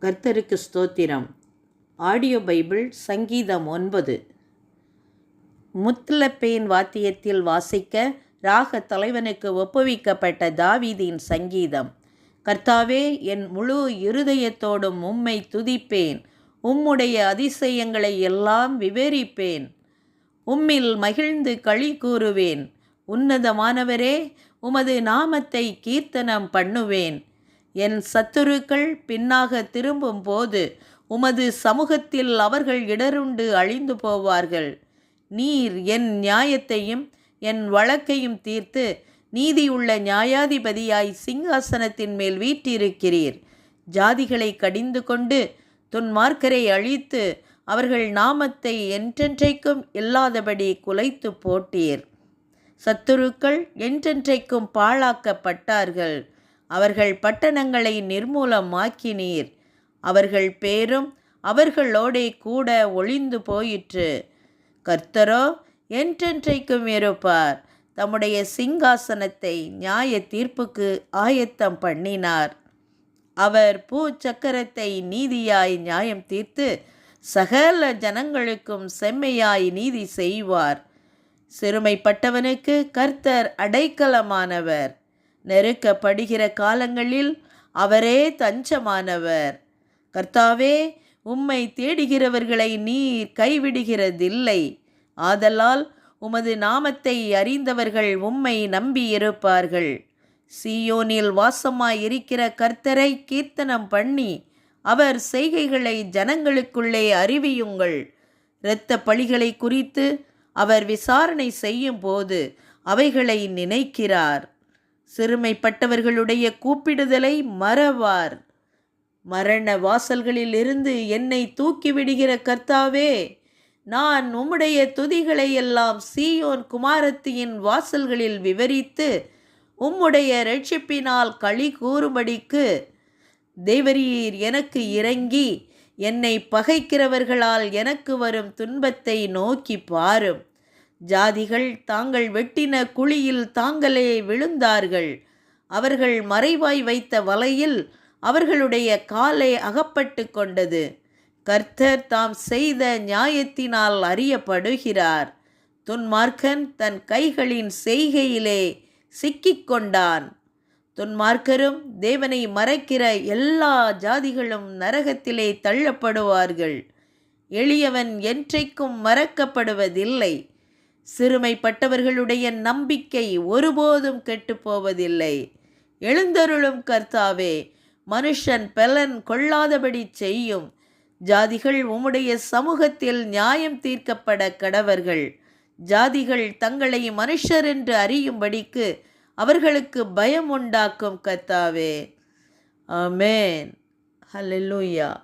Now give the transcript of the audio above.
கர்த்தருக்கு ஸ்தோத்திரம். Audio Bible சங்கீதம் 9. முத்லப்பேன் வாத்தியத்தில் வாசிக்க ராக தலைவனுக்கு ஒப்புவிக்கப்பட்ட தாவீதின் சங்கீதம். கர்த்தாவே, என் முழு இருதயத்தோடும் உம்மை துதிப்பேன். உம்முடைய அதிசயங்களை எல்லாம் விவரிப்பேன். உம்மில் மகிழ்ந்து களி கூறுவேன். உன்னதமானவரே, உமது நாமத்தை கீர்த்தனம் பண்ணுவேன். என் சத்துருக்கள் பின்னாக திரும்பும் போது உமது சமூகத்தில் அவர்கள் இடருண்டு அழிந்து போவார்கள். நீர் என் நியாயத்தையும் என் வழக்கையும் தீர்த்து நீதியுள்ள நியாயாதிபதியாய் சிங்காசனத்தின் மேல் வீற்றிருக்கிறீர். ஜாதிகளை கடிந்து கொண்டு துன்மார்க்கரை அழித்து அவர்கள் நாமத்தை என்றென்றைக்கும் இல்லாதபடி குலைத்து போட்டீர். சத்துருக்கள் என்றென்றைக்கும் பாழாக்கப்பட்டார்கள். அவர்கள் பட்டணங்களை நிர்மூலமாக்கினீர். அவர்கள் பேரும் அவர்களோடே கூட ஒளிந்து போயிற்று. கர்த்தரோ என்றென்றைக்கும் இருப்பார். தம்முடைய சிங்காசனத்தை நியாய தீர்ப்புக்கு ஆயத்தம் பண்ணினார். அவர் பூச்சக்கரத்தை நீதியாய் நியாயம் தீர்த்து சகல ஜனங்களுக்கும் செம்மையாய் நீதி செய்வார். சிறுமைப்பட்டவனுக்கு கர்த்தர் அடைக்கலமானவர். நெருக்கப்படுகிற காலங்களில் அவரே தஞ்சமானவர். கர்த்தாவே, உம்மை தேடுகிறவர்களை நீர் கைவிடுகிறதில்லை. ஆதலால் உமது நாமத்தை அறிந்தவர்கள் உம்மை நம்பியிருப்பார்கள். சீயோனில் வாசமாயிருக்கிற கர்த்தரை கீர்த்தனம் பண்ணி அவர் செய்கைகளை ஜனங்களுக்குள்ளே அறிவியுங்கள். இரத்த பழிகளை குறித்து அவர் விசாரணை செய்யும் போது அவைகளை நினைக்கிறார். சிறுமைப்பட்டவர்களுடைய கூப்பிடுதலை மறவார். மரண வாசல்களில் இருந்து என்னை தூக்கிவிடுகிற கர்த்தாவே, நான் உம்முடைய துதிகளை எல்லாம் சீயோன் குமாரத்தியின் வாசல்களில் விவரித்து உம்முடைய இரட்சிப்பினால் களி கூறும்படிக்கு தேவரீர் எனக்கு இறங்கி என்னை பகைக்கிறவர்களால் எனக்கு வரும் துன்பத்தை நோக்கி பாரும். ஜாதிகள் தாங்கள் வெட்டின குழியில் தாங்களே விழுந்தார்கள். அவர்கள் மறைவாய் வைத்த வலையில் அவர்களுடைய காலை அகப்பட்டு கொண்டது. கர்த்தர் தாம் செய்த நியாயத்தினால் அறியப்படுகிறார். துன்மார்க்கன் தன் கைகளின் செய்கையிலே சிக்கிக்கொண்டான். துன்மார்க்கரும் தேவனை மறைக்கிற எல்லா ஜாதிகளும் நரகத்திலே தள்ளப்படுவார்கள். எளியவன் என்றைக்கும் மறக்கப்படுவதில்லை. சிறுமைப்பட்டவர்களுடைய நம்பிக்கை ஒருபோதும் கெட்டுப்போவதில்லை. எழுந்தருளும் கர்த்தாவே, மனுஷன் பலன் கொள்ளாதபடி செய்யும். ஜாதிகள் உம்முடைய சமூகத்தில் நியாயம் தீர்க்கப்பட கடவர்கள். ஜாதிகள் தங்களை மனுஷர் என்று அறியும்படிக்கு அவர்களுக்கு பயம் உண்டாக்கும் கர்த்தாவே. ஆமென். ஹல்லேலூயா.